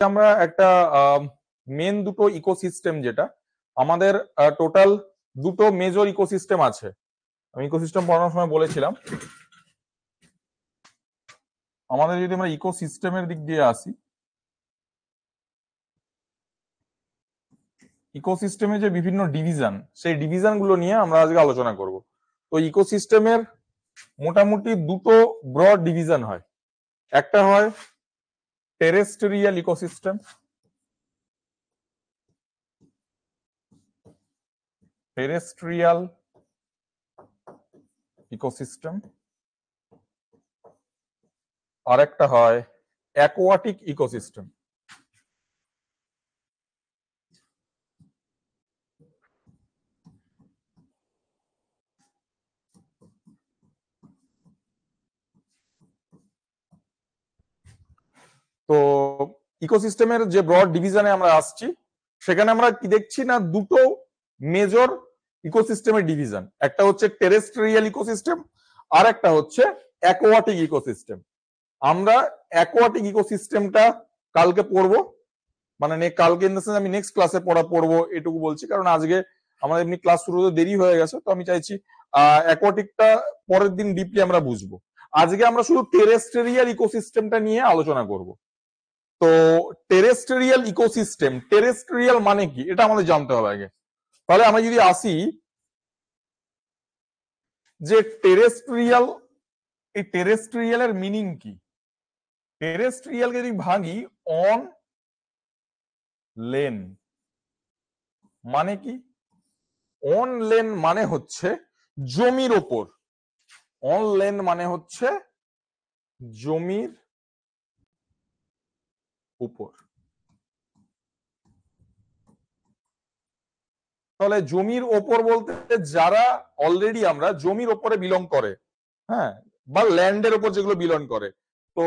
আমরা একটা মেন দুটো ইকোসিস্টেম, যেটা আমাদের টোটাল দুটো মেজর ইকোসিস্টেম আছে। আমি ইকোসিস্টেম পড়ানোর সময় বলেছিলাম, আমাদের যদি আমরা ইকোসিস্টেমের দিক দিয়ে আসি, ইকোসিস্টেমে যে বিভিন্ন ডিভিশন, সেই ডিভিশন গুলো নিয়ে আমরা আজকে আলোচনা করব। তো ইকোসিস্টেমের মোটামুটি দুটো ব্রড ডিভিশন হয়। একটা হয় টেরেস্ট্রিয়াল ইকোসিস্টেম, টেরেস্ট্রিয়াল ইকোসিস্টেম, আর একটা হয় অ্যাকোয়াটিক ইকোসিস্টেম। তো ইকোসিস্টেমের যে ব্রড ডিভিশনে আমরা আসছি, সেখানে আমরা কি দেখছি না, দুটো মেজর ইকোসিস্টেমের ডিভিশন। একটা হচ্ছে টেরেস্ট্রিয়াল ইকোসিস্টেম, আর একটা হচ্ছে অ্যাকোয়াটিক ইকোসিস্টেম। আমরা অ্যাকোয়াটিক ইকোসিস্টেমটা কালকে পড়বো, মানে কালকে ইন দ্য সেন্স আমি নেক্সট ক্লাসে পড়বো এটুকু বলছি, কারণ আজকে আমাদের এমনি ক্লাস শুরু হতে দেরি হয়ে গেছে। তো আমি চাইছি অ্যাকোয়াটিকটা পরের দিন ডিপলি আমরা বুঝবো। আজকে আমরা শুধু টেরেস্ট্রিয়াল ইকোসিস্টেমটা নিয়ে আলোচনা করব। তো টেরেস্ট্রিয়াল ইকোসিস্টেম, টেরেস্ট্রিয়াল মানে কি এটা আমাদের জানতে হবে আগে। তাহলে আমরা যদি আসি যে টেরেস্ট্রিয়াল, এই টেরেস্ট্রিয়ালের মিনিং কি? টেরেস্ট্রিয়ালকে যদি ভাঙি, অন লেন মানে কি? অন লেন মানে হচ্ছে জমির ওপর। অন লেন মানে হচ্ছে জমির উপর। তাহলে জমির ওপর বলতে যারা অলরেডি আমরা জমির ওপরে বিলং করে, হ্যাঁ, বা ল্যান্ডের ওপর যেগুলো বিলং করে, তো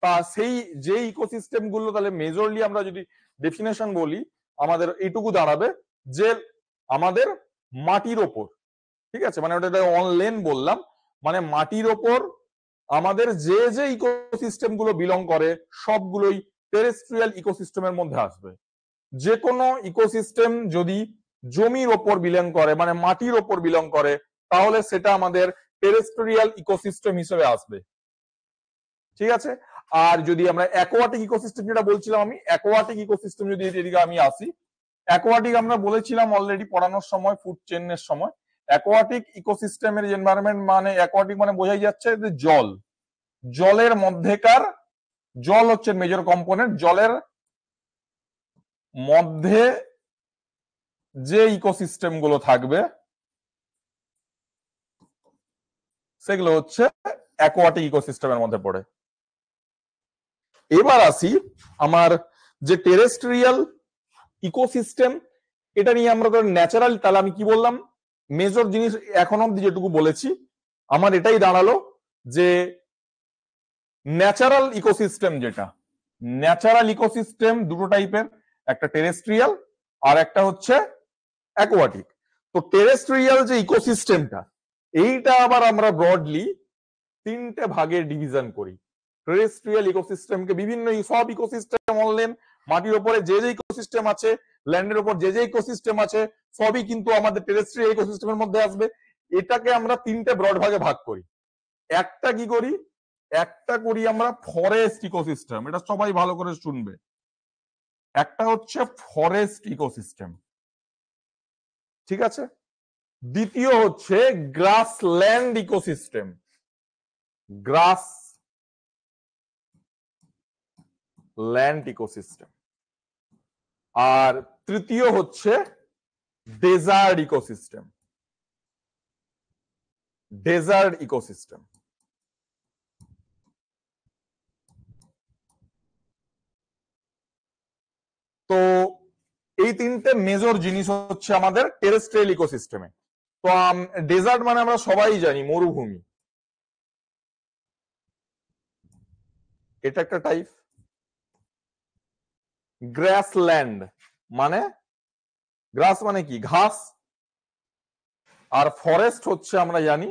তা সেই যে ইকোসিস্টেম গুলো, তাহলে মেজরলি আমরা যদি ডেফিনেশন বলি, আমাদের এইটুকু দাঁড়াবে যে আমাদের মাটির ওপর, ঠিক আছে, মানে ওটা অন লেন বললাম, মানে মাটির ওপর আমাদের যে যে ইকোসিস্টেম গুলো বিলং করে সবগুলোই টেরেস্ট্রিয়াল ইকোসিস্টেমের মধ্যে আসবে। যে কোনো ইকোসিস্টেম যদি জমির ওপর বিলং করে, মানে মাটির ওপর বিলং করে, তাহলে সেটা আমাদের টেরেস্ট্রিয়াল ইকোসিস্টেম হিসেবে আসবে, ঠিক আছে। আর যদি আমরা অ্যাকোয়াটিক ইকোসিস্টেম যেটা বলছিলাম, আমি অ্যাকোয়াটিক ইকোসিস্টেম যদি এদিকে আমি আসি, অ্যাকোয়াটিক আমরা বলেছিলাম অলরেডি পড়ানোর সময়, ফুড চেনের সময়, অ্যাকোয়াটিক ইকোসিস্টেমের এনভায়রনমেন্ট মানে, অ্যাকোয়াটিক মানে বোঝাই যাচ্ছে যে জল, জলের মধ্যেকার, জল হচ্ছে মেজর কম্পোনেন্ট, জলের মধ্যে যে ইকোসিস্টেম গুলো থাকবে সেগুলো হচ্ছে অ্যাকোয়াটিক ইকোসিস্টেমের মধ্যে পড়ে। এবার আসি আমার যে টেরেস্ট্রিয়াল ইকোসিস্টেম, এটা নিয়ে আমরা তো ন্যাচারাল, তাহলে আমি কি বললাম, মেজর জিনিস এখন অব্দি যেটুকু বলেছি আমার এটাই দাঁড়ালো যে ন্যাচারাল ইকোসিস্টেম, যেটা ন্যাচারাল ইকোসিস্টেম দুটো টাইপের, একটা টেরেস্ট্রিয়াল আর একটা হচ্ছে অ্যাকোয়াটিক। তো টেরেস্ট্রিয়াল যে ইকোসিস্টেমটা, এইটা আবার আমরা ব্রডলি তিনটে ভাগে ডিভিশন করি। টেরেস্ট্রিয়াল ইকোসিস্টেমকে বিভিন্ন, সব ইকোসিস্টেম অনলাইন, মাটির উপরে যে যে ইকোসিস্টেম আছে, ল্যান্ডের উপর যে যে ইকোসিস্টেম আছে, সবই কিন্তু আমাদের টেরেস্ট্রিয়াল ইকোসিস্টেমের মধ্যে আসবে। এটাকে আমরা তিনটে ব্রড ভাগে ভাগ করি। একটা কি করি, একটা করি আমরা ফরেস্ট ইকোসিস্টেম, এটা সবাই ভালো করে শুনবে। একটা হচ্ছে ফরেস্ট ইকোসিস্টেম, ঠিক আছে। দ্বিতীয় হচ্ছে গ্রাসল্যান্ড ইকোসিস্টেম, গ্রাস ল্যান্ড ইকোসিস্টেম। আর তৃতীয় হচ্ছে ডেজার্ট ইকোসিস্টেম, ডেজার্ট ইকোসিস্টেম। তো এই তিনটে মেজর জিনিস হচ্ছে আমাদের টেরেস্ট্রিয়াল ইকোসিস্টেমে। তো ডেজার্ট মানে আমরা সবাই জানি মরুভূমি, এটা একটা টাইপ। গ্রাসল্যান্ড মানে, গ্রাস মানে কি, ঘাস, আর ফরেস্ট হচ্ছে আমরা জানি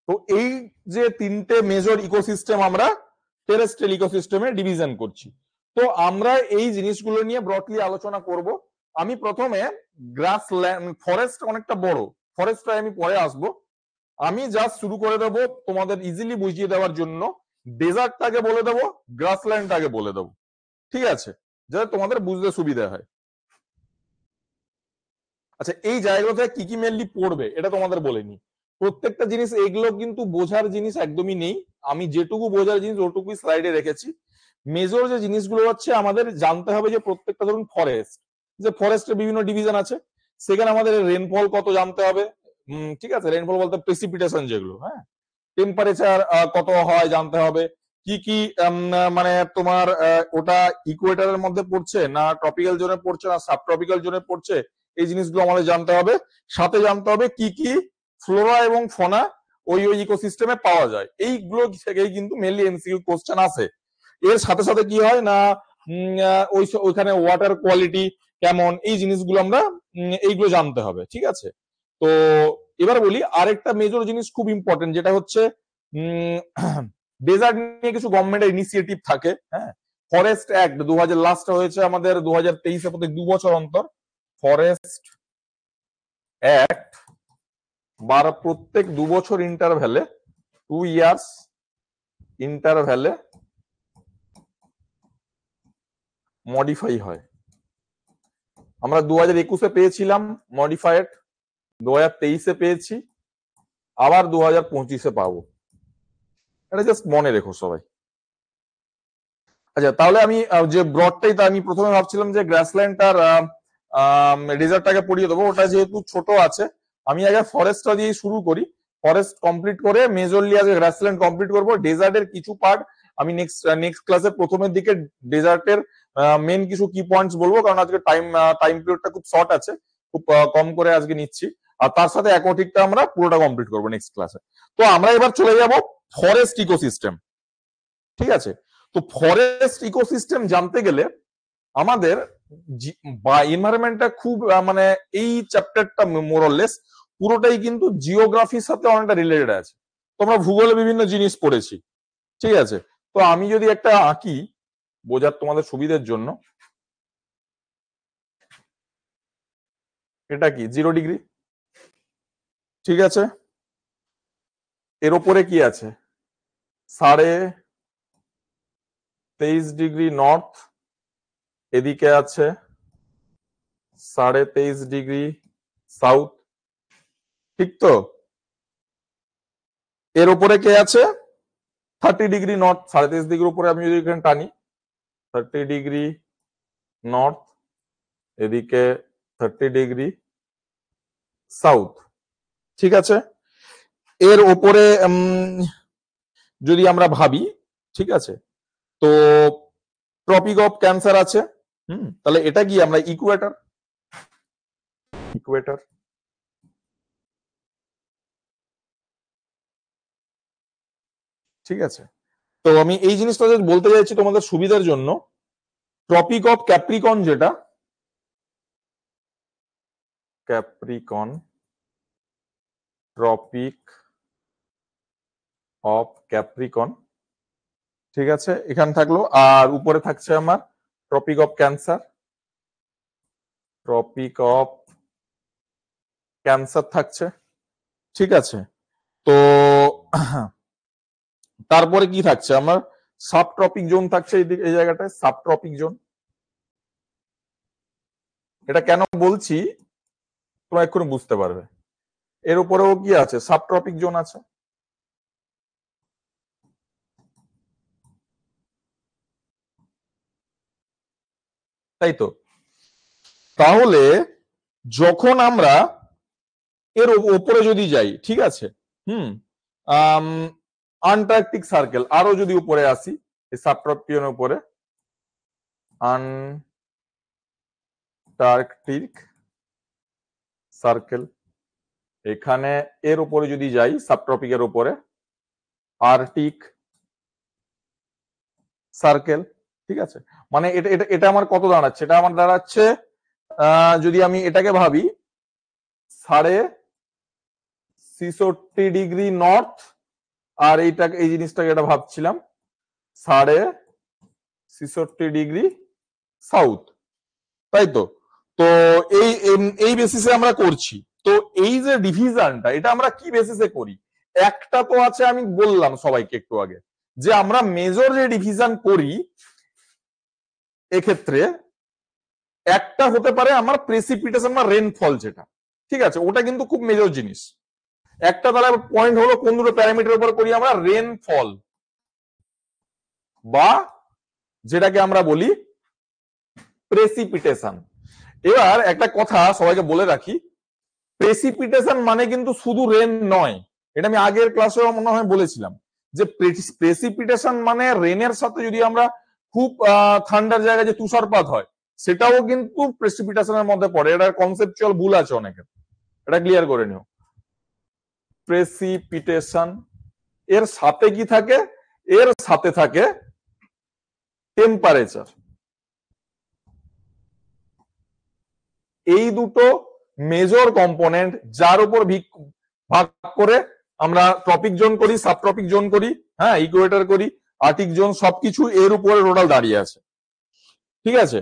তো এই যে তিনটে মেজর ইকোসিস্টেম আমরা টেরেস্ট্রিয়াল ইকোসিস্টেমে ডিভিশন করছি। তো আমরা এই জিনিসগুলো নিয়ে ব্রডলি আলোচনা করব। আমি প্রথমে গ্রাসল্যান্ড, ফরেস্ট অনেকটা বড়, ফরেস্টটা আমি পরে আসবো। আমি জাস্ট শুরু করে দেবো তোমাদের ইজিলি বুঝিয়ে দেওয়ার জন্য, ডেজার্টটাকে বলে দেবো, গ্রাসল্যান্ডটাকে বলে দেবো, ঠিক আছে, যাতে তোমাদের বুঝতে সুবিধা হয়। আচ্ছা, এই জায়গাগুলো থেকে কি কি মেনলি পড়বে এটা তোমাদের বলেনি। প্রত্যেকটা জিনিস এগুলো কিন্তু বোঝার জিনিস একদমই নেই, আমি যেটুকু বোঝার জিনিস ওটুকুই স্লাইডে রেখেছি। মেজর যে জিনিসগুলো হচ্ছে আমাদের জানতে হবে যে প্রত্যেকটা ধরুন ফরেস্ট, যে ফরেস্টের বিভিন্ন ডিভিশন আছে, সেখানে আমাদের রেনফল কত জানতে হবে। ঠিক আছে, রেনফল বলতে প্রেসিপিটেশন যেগুলো, হ্যাঁ, টেম্পারেচার কত হয় জানতে হবে, কি কি মানে তোমার ওটা ইকুয়েটারের মধ্যে পড়ছে না ট্রপিক্যাল জোনে পড়ছে না সাব ট্রপিক্যাল জোনে পড়ছে, এই জিনিসগুলো আমাদের জানতে হবে। সাথে জানতে হবে কি কি ফ্লোরা এবং ফনা ওই ওই ইকোসিস্টেমে পাওয়া যায়, এইগুলো থেকেই কিন্তু মেনলি এমসিকিউ কোশ্চেন আসে। এর সাথে সাথে কি হয় না, ওইখানে ওয়াটার কোয়ালিটি কেমন, এই জিনিসগুলো আমরা এইগুলো জানতে হবে, ঠিক আছে। তো এবার বলি আরেকটা মেজর জিনিস খুব ইম্পর্টেন্ট, যেটা হচ্ছে ডেজার্ট নিয়ে কিছু গভর্নমেন্টের ইনিশিয়েটিভ থাকে, হ্যাঁ। ফরেস্ট অ্যাক্ট 2000 লাস্ট হয়েছে আমাদের 2023-এ, প্রত্যেক 2 বছর অন্তর ফরেস্ট অ্যাক্ট প্রত্যেক 2 বছর ইন্টারভ্যালে, 2 ইয়ার্স ইন্টারভ্যালে মডিফাই হয়। আমরা 2021-এ পেয়েছিলাম মডিফাইড, 2023-এ পেয়েছি, আবার 2025-এ পাবো, এটা জাস্ট মনে রেখো সবাই। আচ্ছা, তাহলে আমি যে ব্রডটাই, তা আমি প্রথমে ভাবছিলাম যে গ্রাসল্যান্ড আর ডেজার্টটাকে পড়িয়ে দেবো, ওটা যেহেতু ছোট আছে আমি আগে ফরেস্টটা দিয়ে শুরু করি। ফরেস্ট কমপ্লিট করে মেজরলি আগে গ্রাসল্যান্ড কমপ্লিট করবো, ডেজার্টের কিছু পার্ট আমি নেক্সট ক্লাসের প্রথমের দিকে ডেজার্টের মেন কিছু কি পয়েন্টস বলবো, কারণ আজকে টাইম পিরিয়ডটা খুব শর্ট আছে, খুব কম করে আজকে নিচ্ছি। আর তার সাথে অ্যাকোয়াটিকটা আমরা পুরোটা কমপ্লিট করবো নেক্সট ক্লাসে। তো আমরা এবার চলে যাব ফরেস্ট ইকোসিস্টেম, ঠিক আছে। তো ফরেস্ট ইকোসিস্টেম জানতে গেলে আমাদের এনভায়রনমেন্টটা খুব মানে এই চ্যাপ্টারটা মোরলেস পুরোটাই কিন্তু জিওগ্রাফির সাথে অনেকটা রিলেটেড আছে। তোমরা ভূগোলে বিভিন্ন জিনিস পড়েছি, ঠিক আছে। তো আমি যদি একটা আঁকি বোঝার তোমাদের সুবিধার জন্য, এটা কি 0 ডিগ্রি, ঠিক আছে। এর ওপরে কি আছে 23.5 ডিগ্রি নর্থ, এদিকে আছে 23.5 ডিগ্রি সাউথ, ঠিক তো। এর উপরে কে আছে 30 ডিগ্রি নর্থ, 23.5 ডিগ্রির উপরে আমি যদি এখানে টানি 30 ডিগ্রি নর্থ, এদিকে 30 ডিগ্রি সাউথ, ঠিক আছে। এর উপরে যদি আমরা ভাবি, ঠিক আছে, তো ট্রপিক অফ ক্যান্সার আছে, তাহলে এটা কি আমরা ইকুয়েটর, ইকুয়েটর, ঠিক আছে। তো আমি এই জিনিসটা বলতে চাইছি তোমাদের সুবিধার জন্য, ট্রপিক অফ ক্যাপ্রিকন, যেটা ক্যাপ্রিকন, ট্রপিক অফ ক্যাপ্রিকন, ঠিক আছে, এখানে থাকলো। আর উপরে থাকছে আমার tropic of cancer, tropic of cancer থাকছে, ঠিক আছে। তো তারপরে কি থাকছে আমার সাবট্রপিক জোন থাকছে এই জায়গাটায়, সাবট্রপিক জোন। এটা কেন বলছি তোমরা এক্ষুনি বুঝতে পারবে। এর উপরেও কি আছে সাবট্রপিক জোন আছে, তাই তো। তাহলে যখন আমরা এর উপরে যদি যাই, ঠিক আছে, আন্টার্কটিক সার্কেল, আরো যদি উপরে আসি এই সাবট্রপিকের উপরে, আন্টার্কটিক সার্কেল, এখানে এর উপরে যদি যাই সাবট্রপিকের উপরে আর্কটিক সার্কেল, ঠিক আছে। মানে এটা এটা এটা আমার কত দাঁড়াচ্ছে, এটা আমার দাঁড়াচ্ছে যদি আমি এটাকে ভাবি 63.5 ডিগ্রি নর্থ, আর এই জিনিসটাকে এটা ভাবছিলাম 66.5 ডিগ্রি সাউথ, তাই তো। তো এই এই বেসিসে আমরা করছি। তো এই যে ডিভিশনটা, এটা আমরা কি বেসিসে করি? একটা তো আছে, আমি বললাম সবাইকে একটু আগে, যে আমরা মেজর যে ডিভিশন করি এক্ষেত্রে একটা হতে পারে আমার প্রেসিপিটেশন বা রেনফল, যেটা ঠিক আছে, ওটা কিন্তু খুব মেজর জিনিস। একটা তাহলে পয়েন্ট হলো কোন দুটো প্যারামিটার উপর করি আমরা, রেনফল বা যেটাকে আমরা বলি প্রেসিপিটেশন। এবার একটা কথা সবাইকে বলে রাখি, প্রেসিপিটেশন মানে কিন্তু শুধু রেন নয়। এটা আমি আগের ক্লাসেও মনে হয় বলেছিলাম যে প্রেসিপিটেশন মানে রেনের সাথে যদি আমরা খুব ঠান্ডার জায়গায় যে তুষারপাত হয়, সেটাও কিন্তু প্রেসিপিটেশনের মধ্যে পড়ে। এটার কনসেপচুয়াল ভুল আছে অনেকের, এটা ক্লিয়ার করে নিও। প্রেসিপিটেশন এর সাথে কি থাকে? এর সাথে থাকে টেম্পারেচার। এই দুটো মেজর কম্পোনেন্ট, যার উপর ভাগ করে আমরা ট্রপিক জোন করি, সাব ট্রপিক জোন করি, হ্যাঁ, ইকুয়েটর করি, আর্কটিক জোন, সবকিছু এর উপরে টোটাল দাঁড়িয়ে আছে। ঠিক আছে,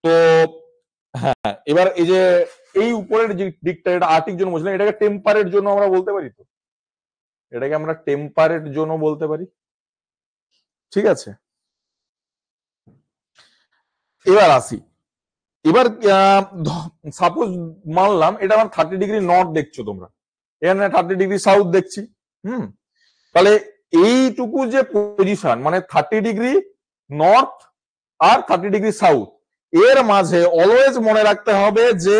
তো হ্যাঁ, এবার এই যে এই উপরের যে দিকটা, এটা আর্কটিক জোন বুঝলেন, এটাকে টেম্পারেট জোন আমরা বলতে পারি। তো এটাকে আমরা টেম্পারেট জোনও বলতে পারি। ঠিক আছে, এবার আসি। এবার সাপোজ মানলাম এটা আমার 30 ডিগ্রি নর্থ দেখছো তোমরা, এখানে 30 ডিগ্রি সাউথ দেখছি। তাহলে এইটুকু যে পজিশন, মানে 30 ডিগ্রি নর্থ আর 30 ডিগ্রি সাউথ, এর মাঝে অলওয়েজ মনে রাখতে হবে যে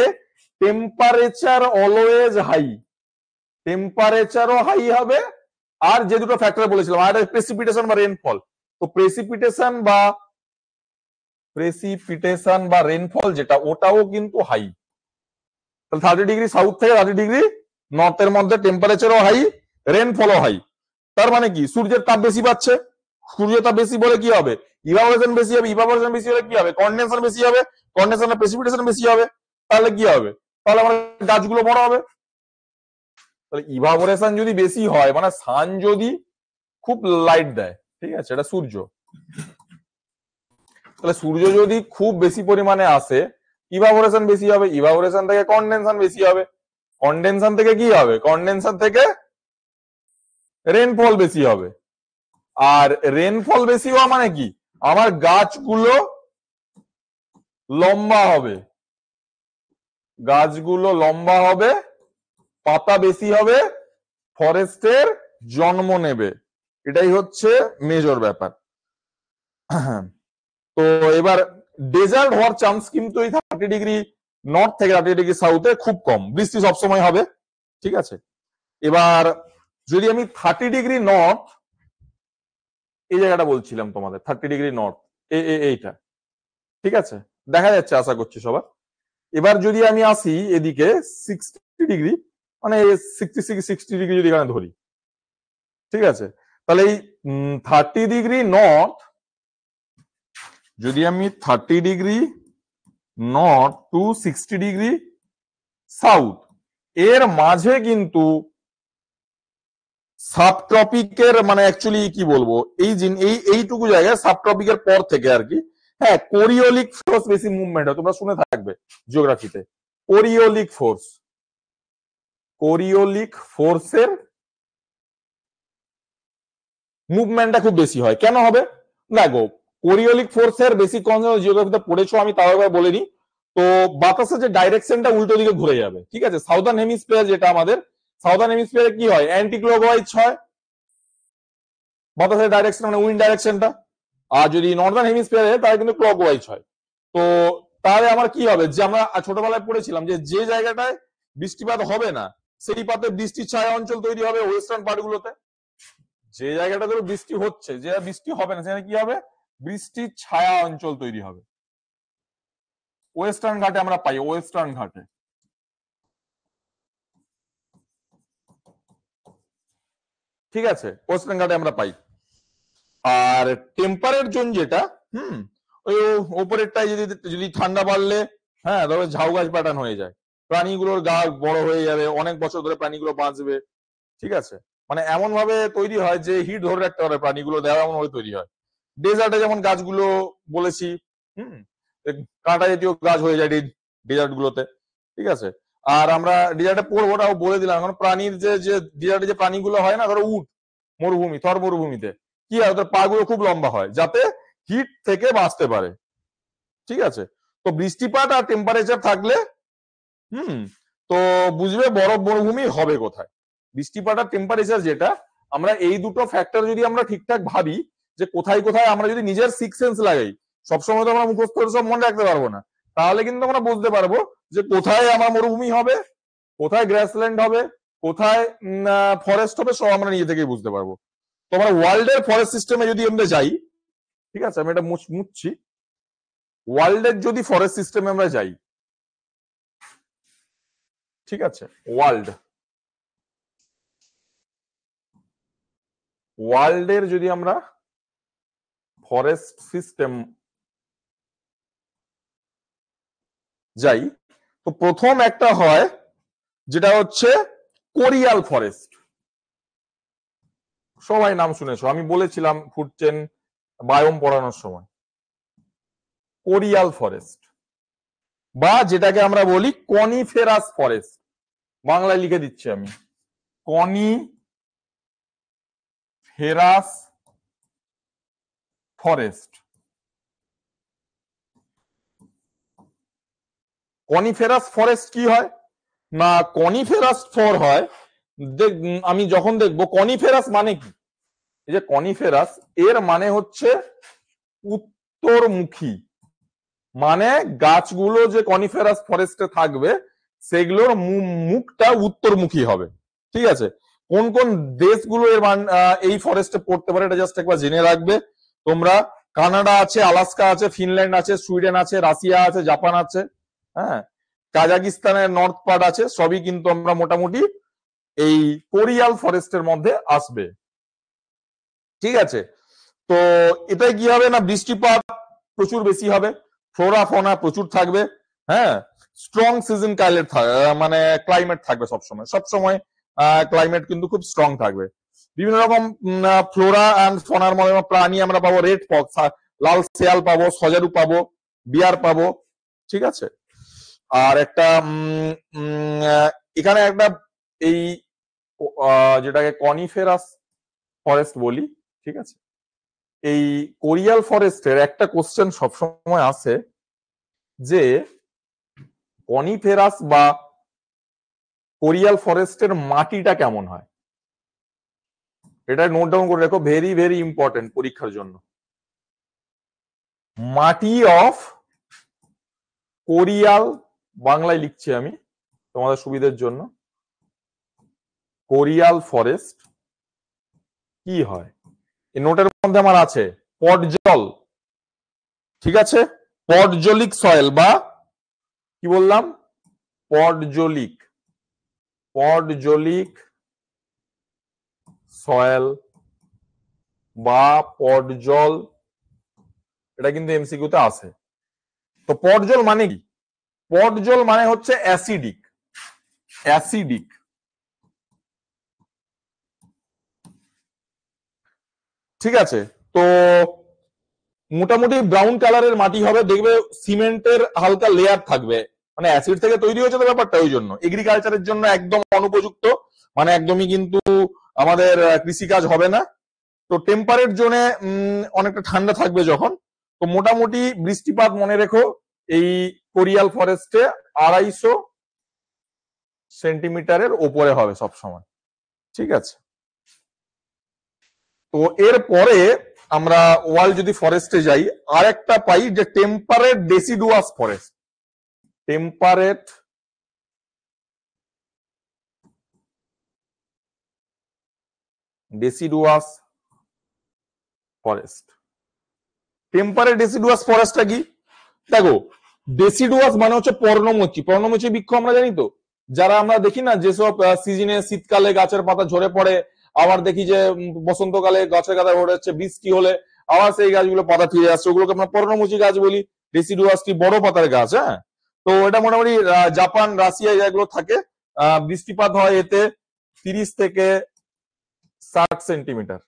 টেম্পারেচার অলওয়েজ হাই, টেম্পারেচারও হাই হবে। আর যে দুটো ফ্যাক্টর বলেছিলাম, আর প্রেসিপিটেশন বা রেনফল, তো প্রেসিপিটেশন বা রেনফল যেটা, ওটাও কিন্তু হাই। তাহলে 30 ডিগ্রি সাউথ থেকে 30 ডিগ্রি নর্থের মধ্যে টেম্পারেচারও হাই, রেনফলও হাই। তার মানে কি, সূর্যের তাপ বেশি পাচ্ছে। সূর্যের তাপ বেশি বলে কি হবে? ইভাপোরেশন বেশি হবে। ইভাপোরেশন বেশি হলে কি হবে? কনডেনশন বেশি হবে। কনডেনশনের প্রেসিপিটেশন বেশি হবে। তাহলে কি হবে? তাহলে আমার গাছগুলো বড় হবে। তাহলে ইভাপোরেশন যদি বেশি হয়, মানে সান যদি খুব লাইট দেয়, ঠিক আছে, এটা সূর্য, তাহলে সূর্য যদি খুব বেশি পরিমাণে আসে, ইভাপোরেশন বেশি হবে। ইভাপোরেশন থেকে কনডেনশন বেশি হবে। কনডেনশন থেকে কি হবে? কনডেনশন থেকে রেনফল বেশি হবে। আর রেনফল বেশি হওয়া মানে কি, আমার গাছগুলো লম্বা হবে, গাছগুলো লম্বা হবে, পাতা বেশি হবে, ফরেস্টের জন্ম নেবে। এটাই হচ্ছে মেজর ব্যাপার। তো এবার ডেজার্ট হওয়ার চান্স কিন্তু এই 30 ডিগ্রি নর্থ থেকে 30 ডিগ্রি সাউথে খুব কম, বৃষ্টি সবসময় হবে। ঠিক আছে, এবার যদি আমি 30 ডিগ্রি নর্থ, এই জায়গাটা বলছিলাম তোমাদের, 30 ডিগ্রি নর্থ, এইটা, ঠিক আছে, দেখা যাচ্ছে আশা করছি সবার। এবার যদি আমি আসি এদিকে 60 ডিগ্রি, মানে 60 ডিগ্রি যদি এখানে ধরি, ঠিক আছে, তাহলে এই 30 ডিগ্রি নর্থ, যদি আমি 30 degree north two 60 degree south, এর মাঝে কিন্তু সাবট্রপিকের, মানে অ্যাকচুয়ালি কি বলবো, এইটুকু জায়গায় সাবট্রপিকের পর থেকে আর কি, হ্যাঁ, কোরিওলিক ফোর্স বেশি মুভমেন্ট হয়। তোমরা শুনে থাকবে জিওগ্রাফিতে, কোরিওলিক ফোর্স, কোরিওলিক ফোর্সের মুভমেন্টটা খুব বেশি হয়। কেন হবে? দেখো, কোরিওলিক ফোর্সের বেসিক কনসেপ্ট জিওগ্রাফিতে পড়েছো, আমি তাও একবার বলে নিই। তো বাতাসের যে ডাইরেকশনটা উল্টো দিকে ঘুরে যাবে, ঠিক আছে, সাউদার্ন হেমিস্ফিয়ার যেটা আমাদের, সাউদার্ন হেমিস্ফিয়ারে কি হয়? অ্যান্টি ক্লকওয়াইজ হয় বাতাসের ডাইরেকশন, মানে উইন্ড ডাইরেকশনটা। আর যদি নর্দার্ন হেমিস্ফিয়ারে, তাহলে কিন্তু ক্লকওয়াইজ হয়। তো তাহলে আমার কি হবে, যে আমরা ছোটবেলায় পড়েছিলাম যে যে জায়গাটায় বৃষ্টিপাত হবে না, সেই পাতে বৃষ্টির ছায়া অঞ্চল তৈরি হবে ওয়েস্টার্ন পার্টগুলোতে। যে জায়গাটা ধরো বৃষ্টি হচ্ছে, যে বৃষ্টি হবে না, সেখানে কি হবে? বৃষ্টির ছায়া অঞ্চল তৈরি হবে। ওয়েস্টার্ন ঘাটে আমরা পাই, ওয়েস্টার্ন ঘাটে, ঠিক আছে, ওয়েস্টার্ন ঘাটে আমরা পাই। আর টেম্পারেট জোন যেটা, ওই ওপরেরটাই যদি যদি ঠান্ডা বাড়লে, হ্যাঁ, তবে ঝাউ গাছ প্যাটার্ন হয়ে যায়, প্রাণীগুলোর গা বড় হয়ে যাবে, অনেক বছর ধরে প্রাণীগুলো বাঁচবে। ঠিক আছে, মানে এমন ভাবে তৈরি হয় যে হিট ধরে রাখতে পারে প্রাণীগুলো, দেওয়া এমন ভাবে তৈরি হয়। ডেজার্টে যেমন গাছগুলো বলেছি, হুম, কাঁটা জাতীয় গাছ হয়ে যায় ডেজার্ট গুলোতে, ঠিক আছে। আর আমরা ডেজার্টে পড়বো, ওটাও বলে দিলাম। এখন প্রাণীর যে যে ডেজার্টে যে প্রাণীগুলো হয় না, ধরো উট মরুভূমি, থর মরুভূমিতে কি হয়, ওদের পা গুলো খুব লম্বা হয় যাতে হিট থেকে বাঁচতে পারে, ঠিক আছে। তো বৃষ্টিপাত আর টেম্পারেচার থাকলে হুম, তো বুঝবে বরফ মরুভূমি হবে কোথায়। বৃষ্টিপাত আর টেম্পারেচার যেটা, আমরা এই দুটো ফ্যাক্টর যদি আমরা ঠিকঠাক ভাবি যে কোথায় কোথায়, আমরা যদি নিজের সিক্স সেন্স লাগাই, সবসময় তো আমরা মুখস্থ করে সব মনে রাখতে পারবো না, তাহলে কিন্তু আমরা বুঝতে পারবো যে কোথায় আমার মরুভূমি হবে, কোথায় গ্রাসল্যান্ড হবে, কোথায় ফরেস্ট হবে, সব আমরা নিজে থেকেই বুঝতে পারবো। তো আমরা ওয়ার্ল্ডের ফরেস্ট সিস্টেমে যদি আমরা যাই, ঠিক আছে, আমি এটা মুছছি। ওয়ার্ল্ডের যদি ফরেস্ট সিস্টেমে আমরা যাই, ঠিক আছে, ওয়ার্ল্ডের যদি আমরা ফরেস্ট সিস্টেম যাই, তো প্রথম একটা হয় যেটা হচ্ছে কোরিয়াল ফরেস্ট। সবাই নাম শুনেছো, আমি বলেছিলাম ফুড চেইন বায়োম পড়ানোর সময়। কোরিয়াল ফরেস্ট, বা যেটাকে আমরা বলি কনিফেরাস ফরেস্ট, বাংলায় লিখে দিচ্ছি আমি, কনিফেরাস ফরেস্ট। কনিফেরাস ফরেস্ট কি হয় না, কনিফেরাস ফর হয়, আমি যখন দেখবো কনিফেরাস মানে কি, এই যে কনিফেরাস, এর মানে হচ্ছে উত্তরমুখী, মানে গাছগুলো যে কনিফেরাস ফরেস্টে থাকবে সেগুলোর মুখটা উত্তরমুখী হবে, ঠিক আছে। কোন কোন দেশগুলো এর এই ফরেস্টে পড়তে পারে এটা জাস্ট একবার জেনে রাখবে তোমরা। কানাডা আছে, আলাস্কা আছে, ফিনল্যান্ড আছে, সুইডেন আছে, রাশিয়া আছে, জাপান আছে, হ্যাঁ, কাজাকিস্তানের নর্থ পার্ট আছে, সবই কিন্তু আমরা মোটামুটি এই কোরিয়াল ফরেস্টের মধ্যে আসবে, ঠিক আছে। তো এটাই কি হবে না, বৃষ্টিপাত প্রচুর বেশি হবে, ফ্লোরা ফোনা প্রচুর থাকবে, হ্যাঁ, স্ট্রং সিজন মানে ক্লাইমেট থাকবে সবসময়, সবসময় ক্লাইমেট কিন্তু খুব স্ট্রং থাকবে। বিভিন্ন রকম ফ্লোরা অ্যান্ড ফোনার মধ্যে প্রাণী আমরা পাবো, রেড ফক্স, লাল শেয়াল পাবো, সজারু পাবো, বিয়ার পাবো, ঠিক আছে। আর একটা এখানে একটা এই যেটাকে কনিফেরাস ফরেস্ট বলি, ঠিক আছে, এই কোরিয়াল ফরেস্টের একটা কোশ্চেন সবসময় আসে যে কনিফেরাস বা কোরিয়াল ফরেস্টের মাটিটা কেমন হয়। এটা নোট ডাউন করে রাখো, ভেরি ভেরি ইম্পর্টেন্ট পরীক্ষার জন্য। মাটি অফ কোরিয়াল, বাংলায় লিখছি আমি তোমাদের সুবিধার জন্য, কোরিয়াল ফরেস্ট কি হয়, এই নোটের মধ্যে আমার আছে পটজল, ঠিক আছে, পটজলিক সয়েল, বা কি বললাম, পটজলিক সয়েল বা পটজল, এটা কিন্তু এমসিকিউতে আছে। তো পটজল মানে কি, পটজল মানে হচ্ছে অ্যাসিডিক, ঠিক আছে। তো মোটামুটি ব্রাউন কালারের মাটি হবে, দেখবে সিমেন্টের হালকা লেয়ার থাকবে, মানে অ্যাসিড থেকে তৈরি হয়েছে তো ব্যাপারটা, ওই জন্য এগ্রিকালচারের জন্য একদম অনুপযুক্ত, মানে একদমই কিন্তু আমাদের কৃষিকাজ হবে না। তো টেম্পারেট জোনে অনেকটা ঠান্ডা থাকবে যখন, তো মোটামুটি বৃষ্টিপাত মনে রেখো এই কোরিয়াল ফরেস্টে 250 সেন্টিমিটারের ওপরে হবে সব সময়, ঠিক আছে। তো এর পরে আমরা ওয়ার্ল্ড যদি ফরেস্টে যাই, আর একটা পাই যে temperate deciduous forest, temperate deciduous forest. Temperate deciduous ফরেস্টটা কি, দেখো ডেসিডুয়াস মানে হচ্ছে পর্ণমোচী, পর্ণমোচী বৃক্ষ আমরা জানি তো, যারা আমরা দেখি না যেসব সিজনে শীতকালে গাছের পাতা ঝরে পড়ে, আবার দেখি যে বসন্তকালে গাছের পাতা ভরে যাচ্ছে, বৃষ্টি হলে আবার সেই গাছগুলো পাতা ফিরে আসছে, ওগুলোকে আমরা পর্ণমোচী গাছ বলি। ডেসিডুয়াসটি বড় পাতার গাছ, হ্যাঁ। তো এটা মোটামুটি জাপান, রাশিয়া যেগুলো থাকে, বৃষ্টিপাত হয় এতে 30 থেকে 60 সেন্টিমিটার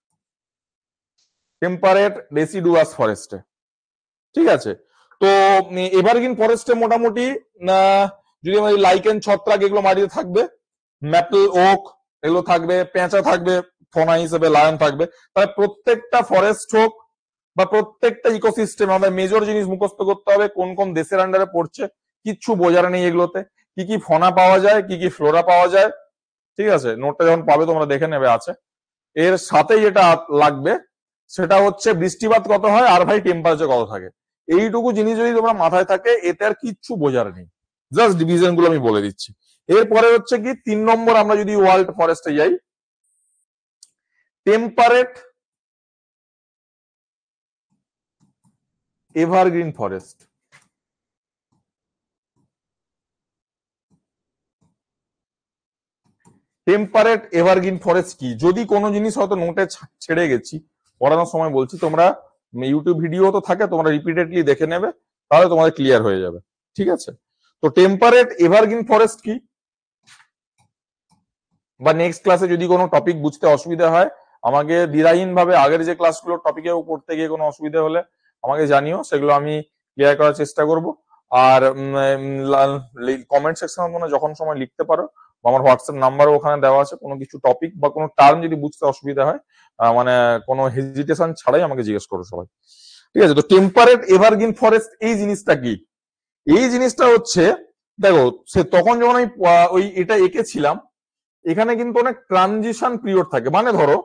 টেম্পারেট ডেসিডুয়াস ফরেস্টে। ঠিক আছে, তো এভারগ্রিন ফরেস্টে মোটামুটি যদি আমি লাইকেন, ছত্রাক এগুলো মাটিতে থাকবে, ম্যাপল, ওক এগুলো থাকবে, পেঁচা থাকবে, ফনা হিসেবে লায়ন থাকবে। তাহলে প্রত্যেকটা ফরেস্ট হোক বা প্রত্যেকটা ইকোসিস্টেম আমাদের মেজর জিনিস মুখস্থ করতে হবে, কোন কোন দেশের আন্ডারে পড়ছে, কিচ্ছু বোঝার নেই এগুলোতে, কি কি ফনা পাওয়া যায়, কি কি ফ্লোরা পাওয়া যায়। ঠিক আছে, নোটটা যখন পাবে তোমরা দেখে নেবে আছে। এর সাথে যেটা লাগবে সেটা হচ্ছে বৃষ্টিপাত কত হয় আর ভাই টেম্পারেচার কত থাকে। এইটুকু জিনিস যদি তোমরা মাথায় থাকে এতে আর কিচ্ছু বোঝার নেই, জাস্ট ডিভিশন গুলো আমি বলে দিচ্ছি। এরপরে হচ্ছে কি 3 নম্বর, আমরা যদি ওয়ার্ল্ড ফরেস্টে যাই, temperate evergreen forest. Temperate evergreen forest কি, যদি কোনো জিনিস হয়তো নোটে ছেড়ে গেছি পড়ানোর সময় বলছি, তোমরা ইউটিউব ভিডিও তো থাকে, তোমরা রিপিটেডলি দেখে নেবে, তাহলে তোমাদের ক্লিয়ার হয়ে যাবে। ঠিক আছে, তো টেম্পারেট এভারগ্রিন ফরেস্ট কি, বা নেক্সট ক্লাসে যদি কোনো টপিক বুঝতে অসুবিধা হয় আমাকে দ্বিধাহীন ভাবে, আগের যে ক্লাসগুলো টপিকে পড়তে গিয়ে কোনো অসুবিধা হলে আমাকে জানিও, সেগুলো আমি ক্লিয়ার করার চেষ্টা করব। আর কমেন্ট সেকশনে তোমরা যখন সময় লিখতে পারো, আমার হোয়াটসঅ্যাপ নাম্বারও ওখানে দেওয়া আছে, কোনো কিছু টপিক বা কোনো টার্ম যদি বুঝতে অসুবিধা হয় মানে কোনো হেজিটেশন ছাড়াই আমাকে জিজ্ঞেস করো সবাই। ঠিক আছে, তো টেম্পারেট এভারগ্রিন ফরেস্ট এই জিনিসটা কি, এই জিনিসটা হচ্ছে দেখো, সে তখন যখন আমি ওই এটা এঁকেছিলাম, এখানে কিন্তু অনেক ট্রানজিশন পিরিয়ড থাকে। মানে ধরো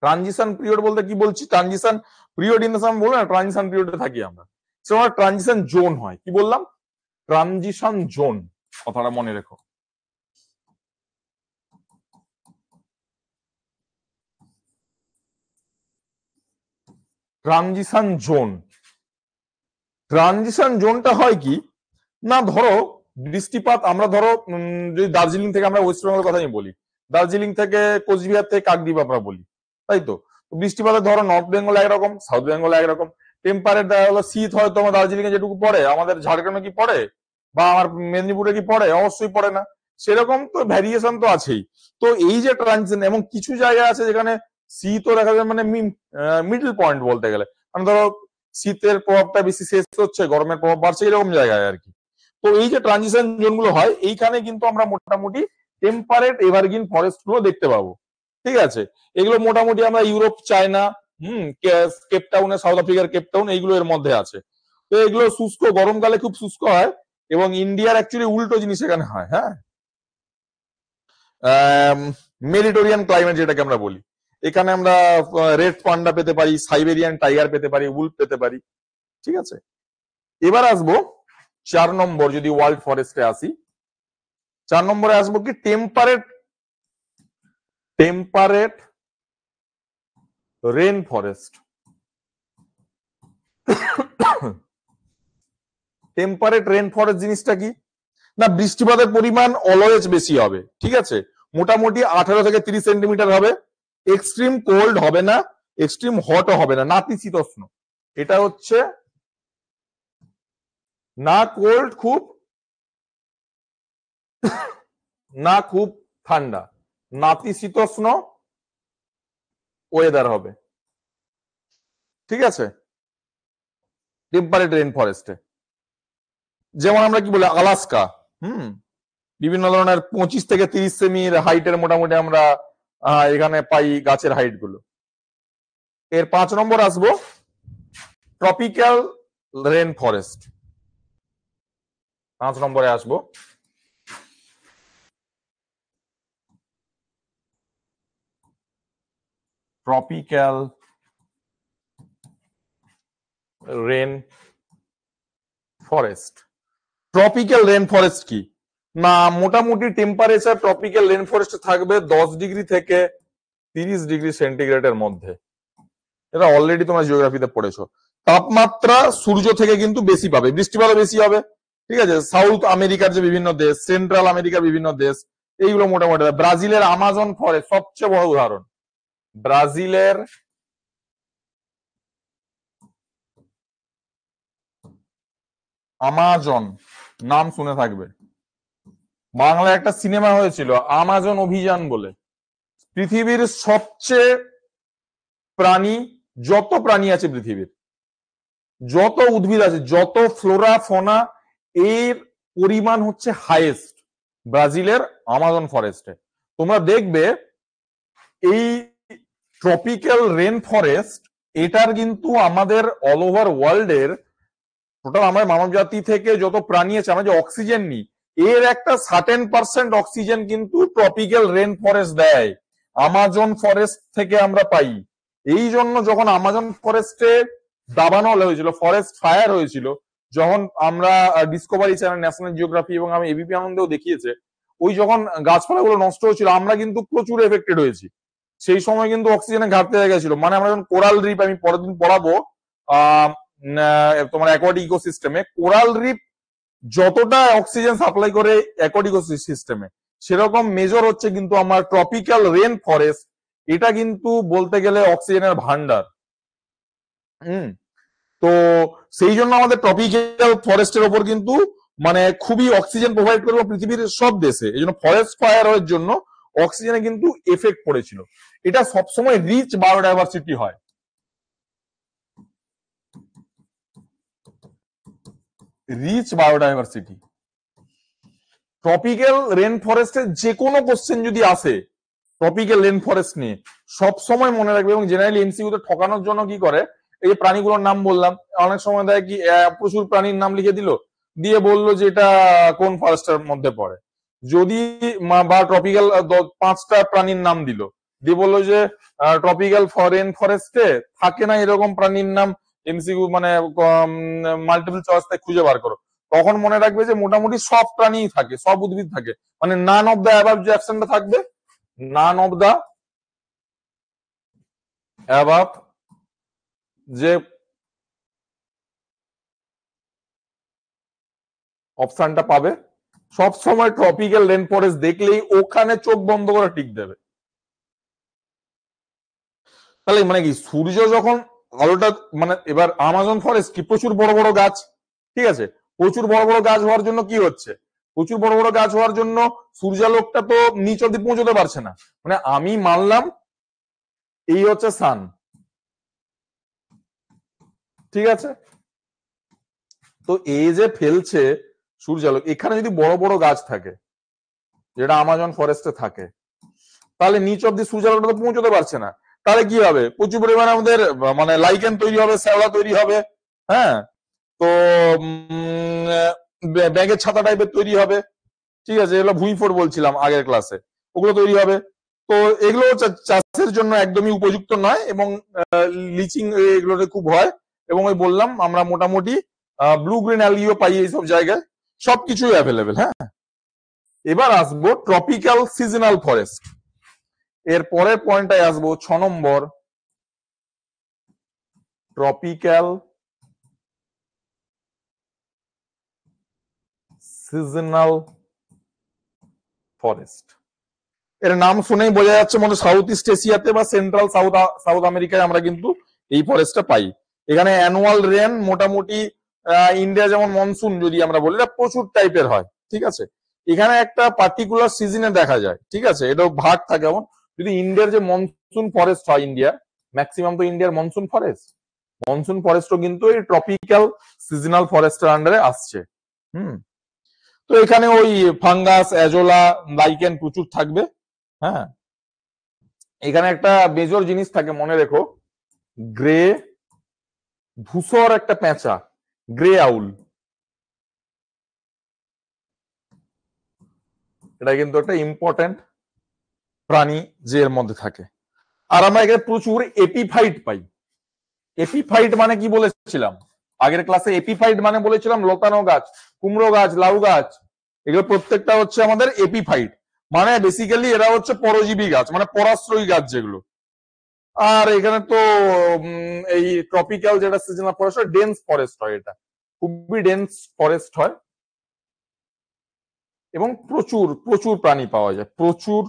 ট্রানজিশন পিরিয়ড বলতে কি বলছি, ট্রানজিশন পিরিয়ড ইন দ্য সাম বলবো না, ট্রানজিশন পিরিয়ডে থাকি আমরা, সেটা ট্রানজিশন জোন হয়। কি বললাম, ট্রানজিশন জোন, কথাটা মনে রেখো। ট্রানজিশন জোন, ট্রানজিশন জোনটা হয় কি না, ধরো বৃষ্টিপাত, আমরা ধরো যদি দার্জিলিং থেকে আমরা ওয়েস্ট বেঙ্গলের কথা আমি বলি, দার্জিলিং থেকে কোচবিহার থেকে কাকদ্বীপ আমরা বলি, তাই তো। বৃষ্টিপাতের ধরো নর্থ বেঙ্গল একরকম, সাউথ বেঙ্গল একরকম, টেম্পারেট দেখা গেলো শীত হয়তো আমার দার্জিলিং এ যেটুকু পড়ে আমাদের ঝাড়গ্রামে কি পড়ে বা আমার মেদিনীপুরে কি পড়ে, অবশ্যই পড়ে না। সেরকম তো ভ্যারিয়েশন তো আছেই। তো এই যে ট্রানজিশন, এবং কিছু জায়গা আছে যেখানে শীতও দেখা যায়, মানে মিডল পয়েন্ট বলতে গেলে, মানে ধরো শীতের প্রভাবটা বেশি শেষ হচ্ছে, গরমের প্রভাব বাড়ছে, এরকম জায়গায় আর কি। তো এই যে ট্রানজিশন জোন গুলো হয়, এইখানে কিন্তু আমরা মোটামুটি টেম্পারেট এভারগ্রিন ফরেস্ট গুলো দেখতে পাবো। ঠিক আছে, এগুলো মোটামুটি আমরা ইউরোপ, চায়না, কেপটাউনে, সাউথ আফ্রিকার কেপটাউন, এইগুলো এর মধ্যে আছে। তো এগুলো শুষ্ক, গরমকালে খুব শুষ্ক হয়, এবং ইন্ডিয়ার অ্যাকচুয়ালি উল্টো জিনিস এখানে হয়। হ্যাঁ, মেডিটোরিয়ান ক্লাইমেট যেটাকে আমরা বলি, এখানে আমরা রেড পান্ডা পেতে পারি, সাইবেরিয়ান টাইগার পেতে পারি, উল্ফ পেতে পারি। ঠিক আছে, এবার আসবো 4 নম্বর, যদি ওয়ার্ল্ড ফরেস্টে আসি, 4 নম্বরে আসবো কি temperate temperate rain forest. Temperate rain forest জিনিসটা কি না, বৃষ্টিপাতের পরিমাণ অলওয়েজ বেশি হবে। ঠিক আছে, মোটামুটি 18 থেকে 30 সেন্টিমিটার হবে, এক্সট্রিম কোল্ড হবে না, এক্সট্রিম হটও হবে না, নাতিশীতোষ্ণ। এটা হচ্ছে না কোল্ড খুব, না খুব ঠান্ডা, নাতিশীতোষ্ণ ওয়েদার হবে। ঠিক আছে, টেম্পারেট রেন ফরেস্টে, যেমন আমরা কি বলি আলাস্কা, বিভিন্ন ধরনের 25 থেকে 30 সেমির হাইটের মোটামুটি আমরা এখানে পাই গাছের হাইট গুলো। এর 5 নম্বর আসবো ট্রপিক্যাল রেন ফরেস্ট। 5 নম্বরে আসবো tropical rain forest. Tropical rain forest কি না, মোটামুটি টেম্পারেচার ট্রপিক্যাল রেন ফরেস্ট থাকবে 10 ডিগ্রি থেকে 30 ডিগ্রি সেন্টিগ্রেডের মধ্যে। এটা অলরেডি তোমরা জিওগ্রাফিতে পড়েছো। তাপমাত্রা সূর্য থেকে কিন্তু বেশি পাবে, বৃষ্টিপাতও বেশি হবে। ঠিক আছে, সাউথ আমেরিকার যে বিভিন্ন দেশ, সেন্ট্রাল আমেরিকার বিভিন্ন দেশ, এইগুলো মোটামুটি। ব্রাজিলের আমাজন ফরেস্ট সবচেয়ে বড় উদাহরণ, ব্রাজিলের আমাজন, নাম শুনে থাকবে, বাংলায় একটা সিনেমা হয়েছিল আমাজন অভিযান বলে, পৃথিবীর সবচেয়ে প্রাণী, যত প্রাণী আছে পৃথিবীর, যত উদ্ভিদ আছে, যত ফ্লোরা ফনা, এর পরিমাণ হচ্ছে হাইয়েস্ট ব্রাজিলের আমাজন ফরেস্টে। তোমরা দেখবে এই ট্রপিক্যাল রেন ফরেস্ট, এটার কিন্তু আমাদের অল ওভার ওয়ার্ল্ডের টোটাল আমাদের মানব জাতি থেকে যত প্রাণী আছে, আমরা যে অক্সিজেন নিই, এর একটা সার্টেন পার্সেন্ট অক্সিজেন কিন্তু ট্রপিক্যাল রেন ফরেস্ট দেয়, আমাজন ফরেস্ট থেকে আমরা পাই। এই জন্য যখন আমাজন ফরেস্টে দাবানো হয়েছিল, ফরেস্ট ফায়ার হয়েছিল, যখন আমরা ডিসকভারি চ্যানেল, ন্যাশনাল জিওগ্রাফি এবং আমি এবিপি আনন্দেও দেখিয়েছে, ওই যখন গাছপালাগুলো নষ্ট হয়েছিল, আমরা কিন্তু প্রচুর এফেক্টেড হয়েছি। সেই সময় কিন্তু অক্সিজেনের ঘাটতি হয়ে গেছিল। মানে আমরা যখন কোরাল রিপ, আমি পরের দিন পড়াবো তোমার অ্যাকোয়াটিক ইকোসিস্টেমে, কোরাল রিপ যতটা অক্সিজেন সাপ্লাই করে অ্যাকোয়াটিক ইকোসিস্টেমে, সেরকম মেজর হচ্ছে কিন্তু আমার ট্রপিক্যাল রেন ফরেস্ট। এটা কিন্তু বলতে গেলে অক্সিজেনের ভান্ডার। তো সেই জন্য আমাদের ট্রপিক্যাল ফরেস্টের ওপর কিন্তু মানে খুবই অক্সিজেন প্রোভাইড করবো পৃথিবীর সব দেশে। এই জন্য ফরেস্ট ফায়ার এর জন্য অক্সিজেনে কিন্তু এফেক্ট পড়েছিল। এটা সবসময় রিচ বায়োডাইভার্সিটি হয়। Rich biodiversity. ট্রপিক্যাল রেন ফরেস্টের যে কোনো কোশ্চেন যদি আসে ট্রপিক্যাল রেন ফরেস্ট নিয়ে, সব সময় মনে রাখবে। এবং জেনারেলি এমসিকিউতে ঠকানোর জন্য কি করে, এই যে প্রাণীগুলোর নাম বললাম, অনেক সময় দেয় কি প্রচুর প্রাণীর নাম লিখে দিল, দিয়ে বললো যে এটা কোন ফরেস্টের মধ্যে পড়ে। যদি বা ট্রপিক্যাল 5টা প্রাণীর নাম দিল, দিয়ে বললো যে ট্রপিক্যাল রেন ফরেস্টে থাকে না এরকম প্রাণীর নাম, এমসিকিউ মানে মাল্টিপল চয়েস থেকে খুঁজে বার করো, তখন মনে রাখবে যে মোটামুটি সব প্রাণী থাকে, সব উদ্ভিদ থাকে, মানে নান অফ দ্য অ্যাবাভ যে অ্যাকশনটা থাকবে, নান অফ দ্য অ্যাবাভ যে অপশনটা পাবে, সব সময় ট্রপিক্যাল রেন ফরেস্ট দেখলেই ওখানে চোখ বন্ধ করে টিক দেবে। তাহলে মানে কি, সূর্য যখন আলোটা মানে, এবার আমাজন ফরেস্ট কি প্রচুর বড় বড় গাছ, ঠিক আছে, প্রচুর বড় বড় গাছ হওয়ার জন্য কি হচ্ছে, প্রচুর বড় বড় গাছ হওয়ার জন্য সূর্যালোকটা তো নিচ অব্দি পৌঁছতে পারছে না। মানে আমি মানলাম এই হচ্ছে সান, ঠিক আছে, তো এই যে ফেলছে সূর্যালোক, এখানে যদি বড় বড় গাছ থাকে, যেটা আমাজন ফরেস্টে থাকে, তাহলে নিচ অব্দি সূর্যালোকটা তো পৌঁছতে পারছে না। তাহলে কি হবে, প্রচুর পরিমাণে আমাদের মানে লাইকেন তৈরি হবে, শ্যাওলা তৈরি হবে, হ্যাঁ, তো ব্যাগের ছাতা টাইপের তৈরি হবে, ঠিক আছে, এগুলো ভুঁইফোড় বলছিলাম আগের ক্লাসে, ওগুলো তৈরি হবে। তো এগুলো চাষের জন্য একদমই উপযুক্ত নয়, এবং লিচিং এগুলোতে খুব হয়। এবং ওই বললাম আমরা মোটামুটি ব্লু গ্রিন অ্যালগিও পাই এইসব জায়গায়, সবকিছুই অ্যাভেলেবেল। হ্যাঁ, এবার আসবো ট্রপিক্যাল সিজনাল ফরেস্ট। এর পরের পয়েন্টটায় আসবো 6 নম্বর, ট্রপিক্যাল সিজনাল ফরেস্ট। এর নাম শুনেই বোঝা যাচ্ছে মনে সাউথ ইস্ট এশিয়াতে বা সেন্ট্রাল সাউথ আমেরিকায় আমরা কিন্তু এই ফরেস্টটা পাই। এখানে অ্যানুয়াল রেন মোটামুটি ইন্ডিয়া যেমন মনসুন যদি আমরা বলি, এটা প্রচুর টাইপের হয়, ঠিক আছে, এখানে একটা পার্টিকুলার সিজনে দেখা যায়, ঠিক আছে, এটা ভাগ থাকে। এমন যদি ইন্ডিয়ার যে মনসুন ফরেস্ট হয়, ইন্ডিয়া ম্যাক্সিমাম তো ইন্ডিয়ার মনসুন ফরেস্টও কিন্তু এই ট্রপিক্যাল সিজনাল ফরেস্টের আন্ডারে আসছে। তো এখানে ওই ফাঙ্গাস, অ্যাজোলা, লাইকেন প্রচুর থাকবে। হ্যাঁ, এখানে একটা মেজর জিনিস থাকে মনে রেখো, গ্রে ধূসর একটা পেঁচা, গ্রে আউল, এটা কিন্তু একটা ইম্পর্টেন্ট প্রাণী যে এর মধ্যে থাকে। আর আমরা এখানে প্রচুর এপিফাইট পাই। এপিফাইট মানে কি বলেছিলাম আগের ক্লাসে, এপিফাইট মানে বলেছিলাম লতানো গাছ, কুমড়ো গাছ, লাউ গাছ, এগুলো প্রত্যেকটা হচ্ছে আমাদের এপিফাইট। মানে বেসিক্যালি এরা হচ্ছে পরজীবী গাছ, মানে পরাশ্রয়ী গাছ যেগুলো। আর এখানে তো এই ট্রপিক্যাল যেটা সিজনাল ফরেস্ট হয়, ডেন্স ফরেস্ট হয়, এটা খুবই ডেন্স ফরেস্ট হয়, এবং প্রচুর প্রচুর প্রাণী পাওয়া যায়, প্রচুর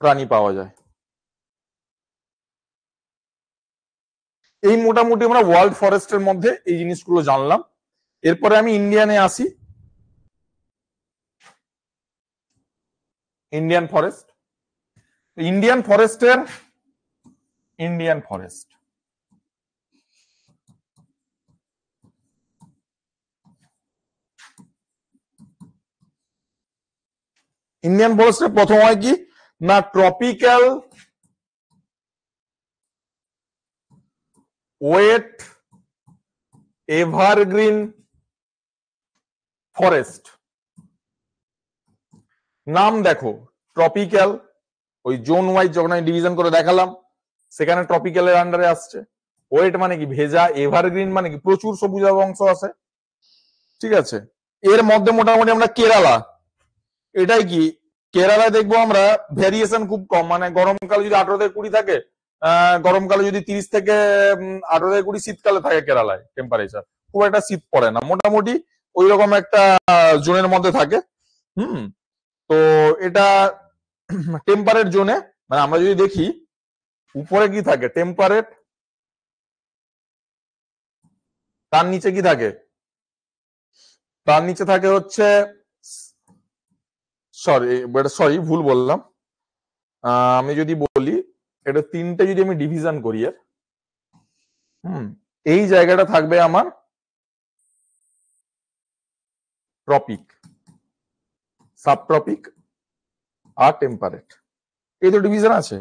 প্রাণী পাওয়া যায়। এই মোটামুটি আমরা ওয়ার্ল্ড ফরেস্টের মধ্যে এই জিনিসগুলো জানলাম। এরপরে আমি ইন্ডিয়ানে আসি। Indian forest. ইন্ডিয়ান ফরেস্টের ইন্ডিয়ান ফরেস্ট ইন্ডিয়ান ফরেস্টের প্রথম হয় কি না ট্রপিক্যাল ওয়েট এভারগ্রিন ফরেস্ট। নাম দেখো ট্রপিক্যাল, ওই জোন ওয়াইজ যখন আমি ডিভিশন করে দেখালাম সেখানে ট্রপিক্যালের আন্ডারে আসছে। ওয়েট মানে কি ভেজা, এভারগ্রিন মানে কি প্রচুর সবুজ অংশ আছে, ঠিক আছে। এর মধ্যে মোটামুটি আমরা কেরালা, এটাই কি কেরালায় দেখবো আমরা ভ্যারিয়েশন খুব কম, মানে গরমকালে যদি 18 থেকে 20 থাকে, গরমকালে যদি 30 থেকে 18 থেকে 20, শীতকালে থাকে কেরালায় টেম্পারেচার খুব একটা শীত পড়ে না, মোটামুটি ওই রকম একটা জোনের মধ্যে থাকে। তো এটা টেম্পারেট জোনে, মানে আমরা যদি দেখি উপরে কি থাকে টেম্পারেট, তার নিচে কি থাকে, তার নিচে থাকে হচ্ছে সরি ভুল বললাম, আমি যদি বলি এটা তিনটে যদি আমি ডিভিশন করি এর, এই জায়গাটা থাকবে আমার ট্রপিক, সাবট্রপিক আর টেম্পারেট, এই তো ডিভিশন আছে।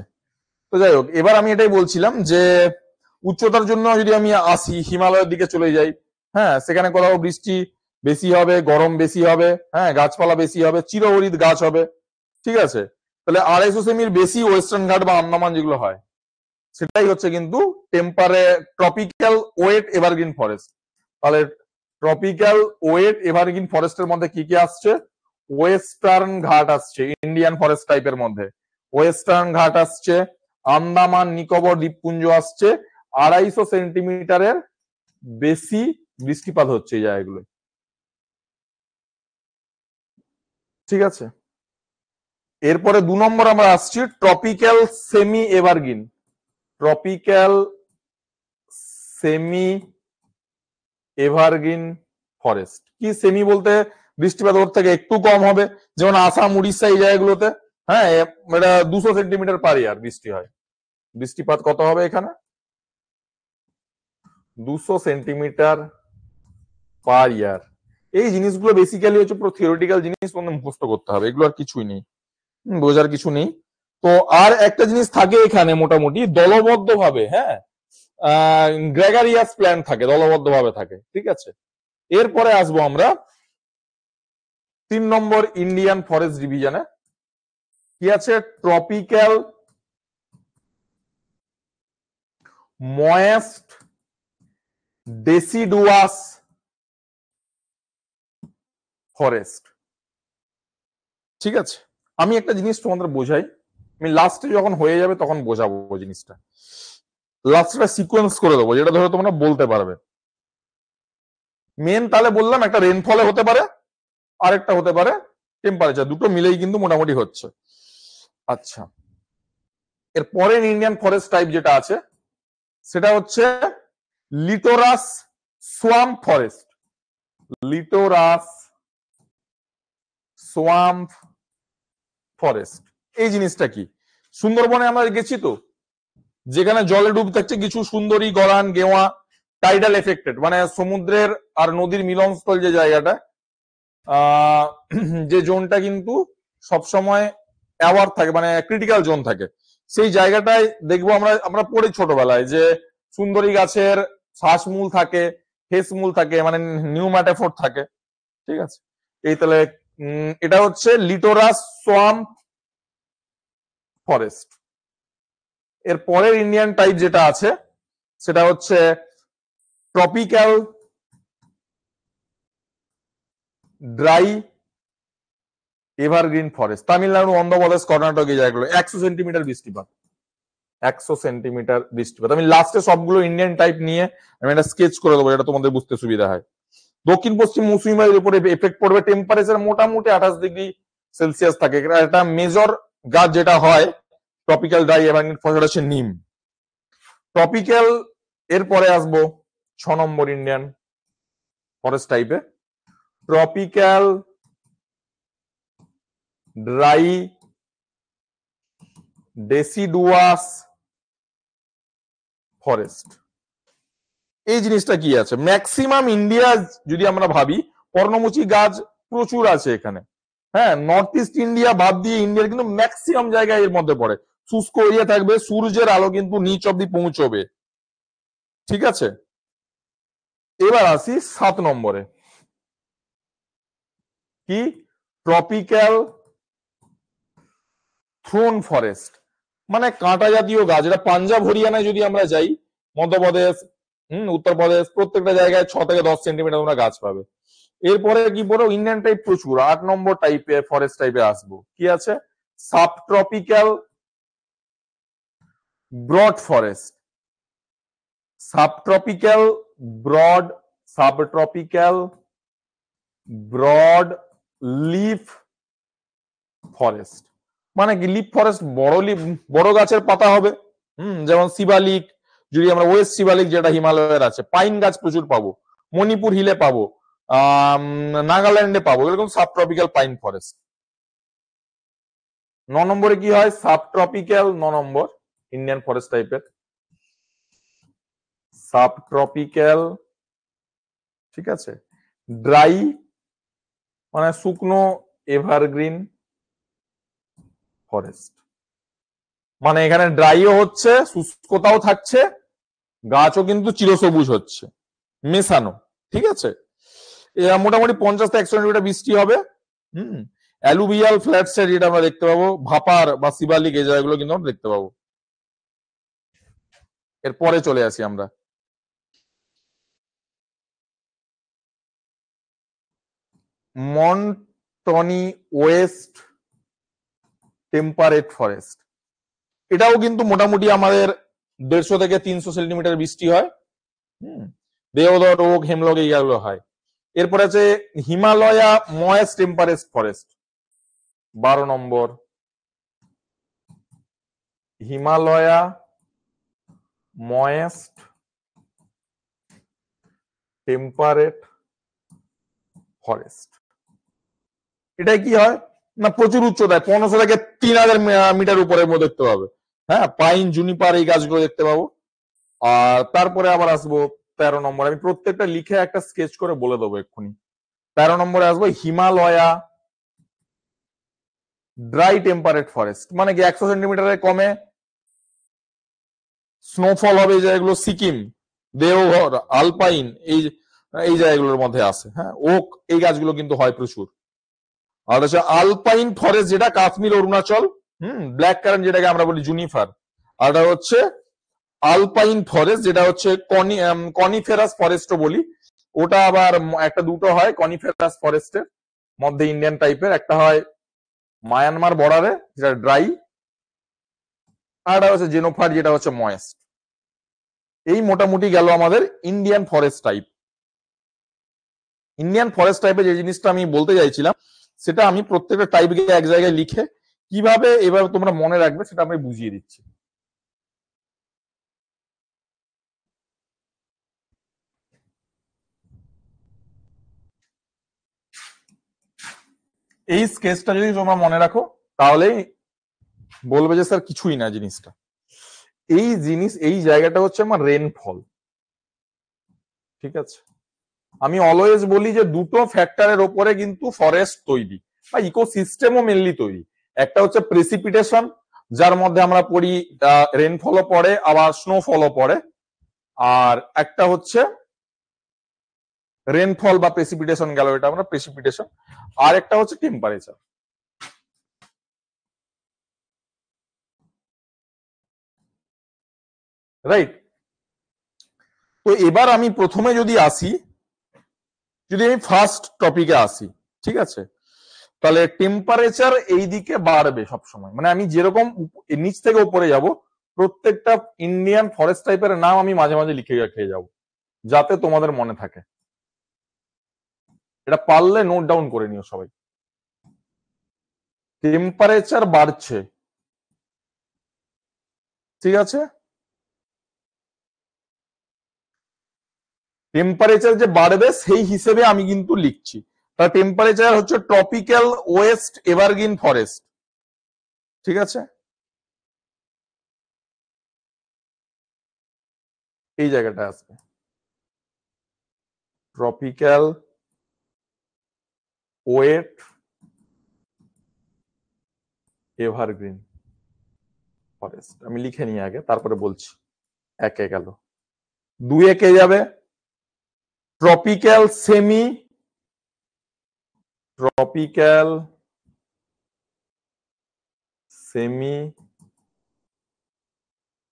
তো যাই হোক, এবার আমি এটাই বলছিলাম যে উচ্চতার জন্য যদি আমি আসি হিমালয়ের দিকে চলে যাই, হ্যাঁ সেখানে কোথাও বৃষ্টি বেশি হবে, গরম বেশি হবে, হ্যাঁ গাছপালা বেশি হবে, চিরহরিৎ গাছ হবে, ঠিক আছে। তাহলে 250 সেমির বেশি ওয়েস্টার্ন ঘাট বা আন্দামান যেগুলো হয় সেটাই হচ্ছে কিন্তু ট্রপিক্যাল ওয়েট এভারগ্রিন ফরেস্ট। তাহলে ট্রপিক্যাল ওয়েট এভারগ্রিন ফরেস্টের মধ্যে কি কি আসছে, ওয়েস্টার্ন ঘাট আসছে ইন্ডিয়ান ফরেস্ট টাইপের মধ্যে, ওয়েস্টার্ন ঘাট আসছে, আন্দামান নিকোবর দ্বীপপুঞ্জ আসছে, 250 সেন্টিমিটারের বেশি বৃষ্টিপাত হচ্ছে এই জায়গাগুলো, ঠিক আছে। এরপরে 2 নম্বর আমরা আসছি tropical semi evergreen, tropical semi evergreen forest. কি সেমি বলতে বৃষ্টিপাত ওর থেকে একটু কম হবে, যেমন আসাম উড়িষ্যা এই জায়গাগুলোতে, হ্যাঁ এটা 200 সেন্টিমিটার পার ইয়ার বৃষ্টি হয়, বৃষ্টিপাত কত হবে এখানে 200 সেন্টিমিটার পার ইয়ার। এই জিনিসগুলো বেসিক্যালি হচ্ছে পুরো থিওরিটিক্যাল জিনিস, মুখস্থ করতে হবে, এগুলো আর কিছুই নেই, বোঝার কিছু নেই। তো আর একটা জিনিস থাকে এখানে মোটামুটি দলবদ্ধ ভাবে, হ্যাঁ গ্রেগারিয়াস প্ল্যান থাকে, দলবদ্ধ ভাবে থাকে, ঠিক আছে। এরপরে আসবো আমরা 3 নম্বর ইন্ডিয়ান ফরেস্ট ডিভিশনে, কি আছে ট্রপিক্যাল ময়েস্ট ডেসিডুয়াস ফরেস্ট, ঠিক আছে। আমি একটা জিনিস তোমাদের বোঝাই, আমি লাস্টে যখন হয়ে যাবে তখন বোঝাবো জিনিসটা, লাস্টটা সিকোয়েন্স করে দেবো যেটা ধরো তোমরা বলতে পারবে। মেন তাহলে বললাম একটা রেনফলে হতে পারে, আরেকটা হতে পারে টেম্পারেচার, দুটো মিলেই কিন্তু মোটামুটি হচ্ছে। আচ্ছা, এর পরের ইন্ডিয়ান ফরেস্ট টাইপ যেটা আছে সেটা হচ্ছে লিটোরাস সোয়াম্প ফরেস্ট, লিটোরাস সোয়াম্প ফরেস্ট। এই জিনিসটা কি, সুন্দরবনে আমরা গেছি তো, যেখানে জলে ডুব থাকছে কিছু সুন্দরী গরান গেওয়া, টাইডাল এফেক্টেড, মানে সমুদ্রের আর নদীর মিলনস্থল যে জায়গাটা, যে জোনটা কিন্তু সবসময় অ্যাওয়ার থাকে, মানে ক্রিটিক্যাল জোন থাকে, সেই জায়গাটায় দেখবো আমরা পড়ি ছোটবেলায় যে সুন্দরী গাছের শ্বাসমূল থাকে, হেসমূল থাকে, মানে নিউম্যাটাফোর থাকে, ঠিক আছে। এই তাহলে এটা হচ্ছে লিটোরাস সোয়াম্প ফরেস্ট। এর পরের ইন্ডিয়ান টাইপ যেটা আছে সেটা হচ্ছে tropical dry evergreen forest, Tamil Nadu, Andhra Pradesh, Karnataka এই জায়গাগুলো 100 সেন্টিমিটার বৃষ্টিপাত, 100 সেন্টিমিটার বৃষ্টিপাত। আমি লাস্টে সবগুলো ইন্ডিয়ান টাইপ নিয়ে আমি একটা স্কেচ করে দেবো, এটা তোমাদের বুঝতে সুবিধা হয়। দক্ষিণ পশ্চিম মৌসুমী বায়ুর উপরে এফেক্ট পড়বে, টেম্পারেচার মোটামুটি 28 ডিগ্রি সেলসিয়াস থাকে। একটা মেজর গাছ যেটা হয় ট্রপিক্যাল ড্রাই এভারগ্রিন ফরেস্ট হচ্ছে নিম। ট্রপিক্যাল এরপরে আসবো 6 নম্বর ইন্ডিয়ান ফরেস্ট টাইপে, ট্রপিক্যাল ড্রাই ডেসিডুয়াস ফরেস্ট। এই জিনিসটা কি আছে, ম্যাক্সিমাম ইন্ডিয়া যদি আমরা ভাবি পর্ণমোচী গাছ প্রচুর আছে এখানে। হ্যাঁ, নর্থ ইস্ট ইন্ডিয়া বাদ দিয়ে ইন্ডিয়ার কিন্তু ম্যাক্সিমাম জায়গায় এর মধ্যে পড়ে। শুষ্ক এরিয়া থাকবে, সূর্যের আলো কিন্তু নিচ অব্দি পৌঁছবে। ঠিক আছে, এবার আসি 7 নম্বরে, কি ট্রপিক্যাল থ্রোন ফরেস্ট, মানে কাঁটা জাতীয় গাছ। এটা পাঞ্জাব হরিয়ানায় যদি আমরা যাই, মধ্যপ্রদেশ, উত্তরপ্রদেশ, প্রত্যেকটা জায়গায় 6 থেকে 10 সেন্টিমিটার তোমরা গাছ পাবে। এরপরে কি বলো, ইন্ডিয়ান টাইপ প্রচুর। 8 নম্বর টাইপে ফরেস্ট টাইপে আসবো, কি আছে, subtropical broad forest. Subtropical broad, subtropical broad leaf forest, মানে কি লিফ ফরেস্ট, বড় গাছের পাতা হবে। যেমন শিবালিক, যদি আমরা ওয়েস্ট শিবালিক যেটা হিমালয়ের আছে, পাইন গাছ প্রচুর পাবো, মণিপুর হিলে পাবো, নাগাল্যান্ডে পাবো, এরকম সাবট্রপিক্যাল পাইন ফরেস্ট। 9 নম্বরে কি হয়, সাবট্রপিক্যাল, 9 নম্বর ইন্ডিয়ান ফরেস্ট টাইপের সাবট্রপিক্যাল, ঠিক আছে, ড্রাই মানে শুকনো এভারগ্রিন ফরেস্ট, মানে এখানে ড্রাইও হচ্ছে, শুষ্কতাও থাকছে, গাছও কিন্তু চিরসবুজ হচ্ছে, মেশানো। ঠিক আছে, মোটামুটি 50 থেকে 100 সেন্টিমিটার বৃষ্টি হবে। অ্যালুভিয়াল ফ্ল্যাটস যেটা আমরা দেখতে পাবো, ভাপার বা শিবালিক এই জায়গাগুলো কিন্তু আমরা দেখতে পাবো। এরপরে চলে আসি আমরা মন্টনি ওয়েস্ট টেম্পারেট ফরেস্ট। এটাও কিন্তু মোটামুটি আমাদের 150 থেকে 300 সেন্টিমিটার বৃষ্টি হয়। দেওধর, ওক, হেমলক এইগুলো হয়। এরপরে আছে হিমালয়া ময়েস্ট টেম্পারেট ফরেস্ট, 12 নম্বর হিমালয়া ময়েস্ট টেম্পারেট ফরেস্ট। এটা কি হয় না, প্রচুর উচ্চতায় 1500 থেকে 3000 মিটার উপরের মধ্যে দেখতে পাবে। হ্যাঁ, পাইন, জুনিপার এই গাছগুলো দেখতে পাবো। আর তারপরে আবার আসবো 13 নম্বর, আমি প্রত্যেকটা লিখে একটা স্কেচ করে বলে দেবো এক্ষুনি। 13 নম্বরে আসবো হিমালয়া ড্রাই টেম্পারেট ফরেস্ট, মানে কি 100 সেন্টিমিটারের কমে স্নোফল হবে এই জায়গাগুলো, সিকিম, দেওঘর, আলপাইন এই জায়গাগুলোর মধ্যে আছে। হ্যাঁ, ওক এই গাছগুলো কিন্তু হয় প্রচুর। আর হচ্ছে আলপাইন ফরেস্ট যেটা কাশ্মীর, অরুণাচল, ব্ল্যাক কারেন্ট যেটাকে আমরা বলি জুনিফার। আর এটা হচ্ছে আলপাইন ফরেস্ট যেটা হচ্ছে কনিফেরাস ফরেস্টও বলি, ওটা আবার একটা দুটো হয় কনিফেরাস ফরেস্টের মধ্যে ইন্ডিয়ান টাইপের, একটা হয় মায়ানমার বর্ডারে যেটা ড্রাই, আর একটা হচ্ছে জেনোফার যেটা হচ্ছে ময়েস্ট। এই মোটামুটি গেল আমাদের Indian forest type. Indian forest টাইপে যে জিনিসটা আমি বলতে চাইছিলাম, সেটা আমি প্রত্যেকটা টাইপকে এক জায়গায় লিখে কিভাবে এবার তোমরা মনে রাখবে সেটা আমি বুঝিয়ে দিচ্ছি। এই স্কেচটা যদি তোমরা মনে রাখো তাহলেই বলবে যে স্যার কিছুই না জিনিসটা। এই জায়গাটা হচ্ছে আমার রেনফল। ঠিক আছে, আমি অলওয়েজ বলি যে দুটো ফ্যাক্টরের ওপরে কিন্তু ফরেস্ট তৈরি বা ইকোসিস্টেমও মেনলি তৈরি। একটা হচ্ছে প্রেসিপিটেশন, যার মধ্যে আমরা পড়ি রেনফলও পড়ে আবার স্নোফলও পড়ে, আর একটা হচ্ছে রেনফল বা প্রেসিপিটেশন গেল, এটা আমরা প্রেসিপিটেশন, আর একটা হচ্ছে টেম্পারেচার। রাইট, তো এবার আমি প্রথমে যদি আমি ফার্স্ট টপিকে আসি, ঠিক আছে, তাহলে টেম্পারেচার এই দিকে বাড়বে সবসময়, মানে আমি যেরকম নিচ থেকে উপরে যাব, প্রত্যেকটা ইন্ডিয়ান ফরেস্ট টাইপের নাম আমি মাঝে মাঝে লিখে রেখে যাব যাতে তোমাদের মনে থাকে। এটা পারলে নোট ডাউন করে নিও সবাই। টেম্পারেচার বাড়ছে, ঠিক আছে, টেম্পারেচার যে বাড়বে সেই হিসেবে আমি কিন্তু লিখছি। তাহলে টেম্পারেচার হচ্ছে ট্রপিক্যাল ওয়েস্ট এভারগ্রিন ফরেস্ট, ঠিক আছে, এই জায়গাটা আসবে ট্রপিক্যাল ওয়েট এভারগ্রিন ফরেস্ট। আমি লিখে নিই আগে, তারপরে বলছি। একে গেল, দুই একে যাবে ট্রপিক্যাল সেমি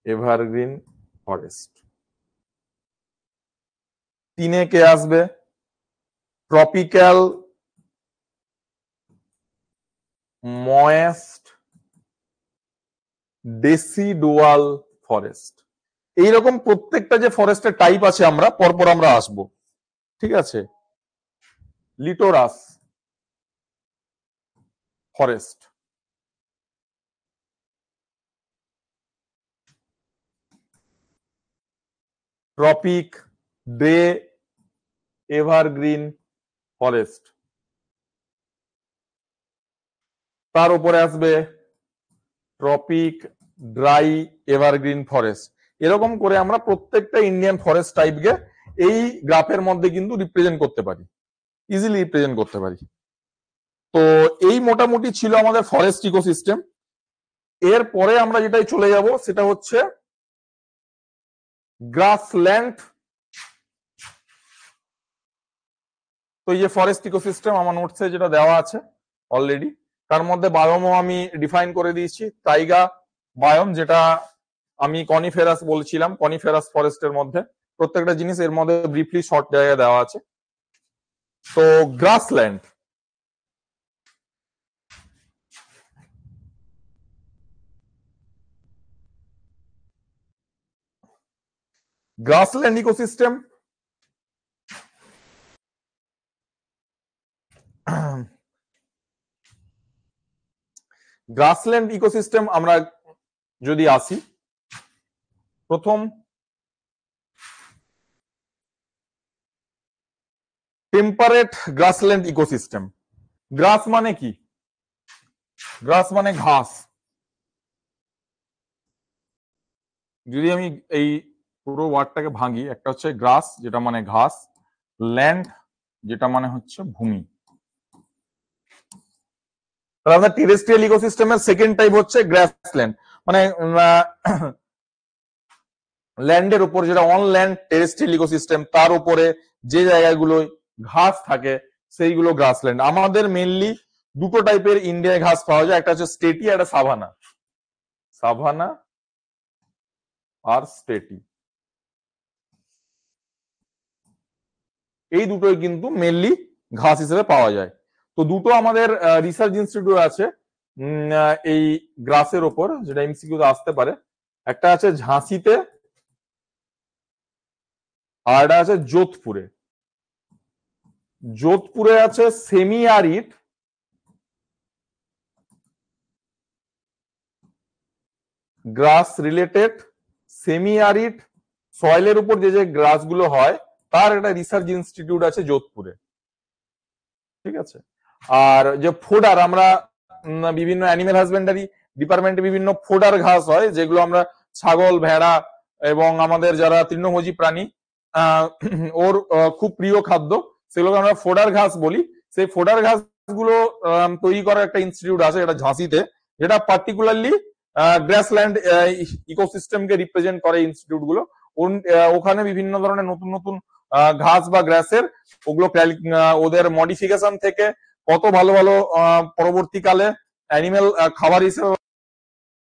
এভারগ্রিন ফরেস্ট। তিনে কে আসবে ট্রপিক্যাল ময়েস্ট ডেসিডুয়াল ফরেস্ট। এইরকম প্রত্যেকটা যে ফরেস্টের টাইপ আছে আমরা পরপর আমরা আসব, ঠিক আছে। Littoral forest, tropical evergreen forest, তার উপরে আসবে ট্রপিক ড্রাই এভারগ্রিন ফরেস্ট। এরকম করে আমরা প্রত্যেকটা ইন্ডিয়ান ফরেস্ট টাইপকে এই গ্রাফের মধ্যে কিন্তু রিপ্রেজেন্ট করতে পারি, ইজিলি রিপ্রেজেন্ট করতে পারি। তো এই মোটামুটি ছিল আমাদের ফরেস্ট ইকোসিস্টেম। এরপরে আমরা যেটাই চলে যাব সেটা হচ্ছে গ্রাসল্যান্ড। তো এই যে ফরেস্ট ইকোসিস্টেম আমার নোটসে যেটা দেওয়া আছে অলরেডি, তার মধ্যে বায়োমও আমি ডিফাইন করে দিয়েছি। টাইগা বায়োম, যেটা আমি কনিফেরাস বলছিলাম, কনিফেরাস ফরেস্টের মধ্যে প্রত্যেকটা জিনিস এর মধ্যে ব্রিফলি শর্ট জায়গায় দেওয়া আছে। তো grassland, grassland ecosystem grassland ecosystem আমরা যদি আসি, প্রথম টেম্পারেট গ্রাসল্যান্ড ইকোসিস্টেম। গ্রাস মানে কি? গ্রাস মানে ঘাস। যদি আমি এই পুরো ওয়ার্ডটাকে ভাঙি, একটা হচ্ছে গ্রাস যেটা মানে ঘাস, ল্যান্ড যেটা মানে হচ্ছে ভূমি। তাহলে টেরেস্ট্রিয়াল ইকোসিস্টেমের সেকেন্ড টাইপ হচ্ছে গ্রাসল্যান্ড, মানে ল্যান্ডের উপর, যেটা অন ল্যান্ড টেরেস্ট্রিয়াল ইকোসিস্টেম, তার উপরে যে জায়গাগুলো ঘাস থাকে সেইগুলো গ্রাসল্যান্ড। আমাদের মেইনলি দুটো টাইপের ইন্ডিয়ায় ঘাস পাওয়া যায়, একটা হচ্ছে স্টেটি, একটা সাভানা। সাভানা আর স্টেটি, এই দুটোই কিন্তু মেইনলি ঘাস হিসেবে পাওয়া যায়। তো দুটো আমাদের রিসার্চ ইনস্টিটিউট আছে এই গ্রাসের ওপর, যেটা এমসিকিউতে আসতে পারে। একটা আছে ঝাঁসিতে আর একটা আছে যোধপুরে। যোধপুরে আছে সেমি আরিড গ্রাস রিলেটেড, সেমি আরিড সয়েলের উপর যে যে গ্রাস গুলো হয় তার একটা রিসার্চ ইনস্টিটিউট আছে যোধপুরে, ঠিক আছে। আর যে ফোডার, আমরা বিভিন্ন অ্যানিমেল হাজবেন্ডারি ডিপার্টমেন্টে বিভিন্ন ফোডার ঘাস হয়, যেগুলো আমরা ছাগল, ভেড়া এবং আমাদের যারা তৃণভোজী প্রাণী ওর খুব প্রিয় খাদ্য, সেগুলোকে আমরা ফোডার ঘাস বলি। সেই ফোডার ঘাস গুলো তৈরি করার একটা ইনস্টিটিউট আছে, এটা ঝাঁসিতে, যেটা পার্টিকুলারলি গ্রাসল্যান্ড ইকোসিস্টেমকে রিপ্রেজেন্ট করে ইনস্টিটিউট গুলো। ওখানে বিভিন্ন ধরনের নতুন নতুন ঘাস বা গ্রাসের ওগুলো ওদের মডিফিকেশন থেকে কত ভালো ভালো পরবর্তীকালে অ্যানিমেল খাবার হিসেবে